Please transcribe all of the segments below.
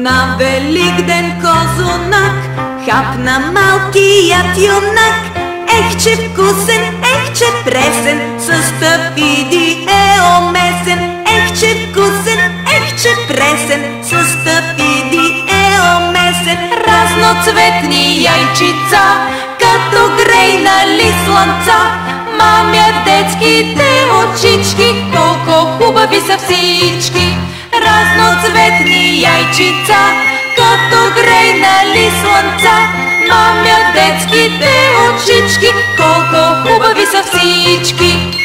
На Великден козунак хапна малкият юнак. Ех, че вкусен, ех, че пресен, с тафиди е омесен. Ех, че вкусен, ех, че пресен, с тафиди е омесен. Разноцветни яйчица, като грейнали слънца. Мамя детските очички, колко хубави са всички. Разноцветни яйчица, като грейнали слънца. Мамя детските очички, колко хубави са всички.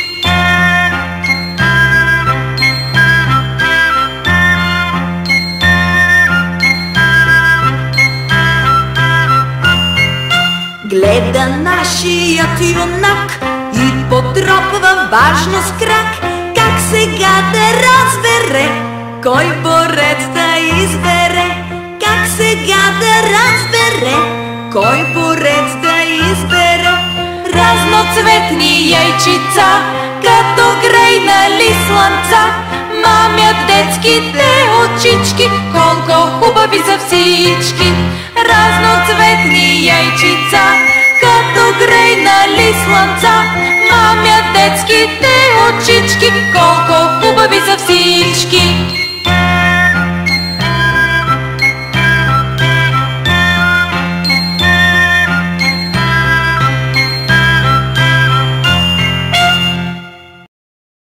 Гледа нашият юнак и потропва важно с крак. Как сега да разбере кой борец да избере? Как сега да разбере кой борец да избере? Разноцветни яйчица, като грейнали слънца. Мамя детските очички, колко хубави са всички. Разноцветни яйчица, като грейнали слънца. Мамя детските очички, колко хубави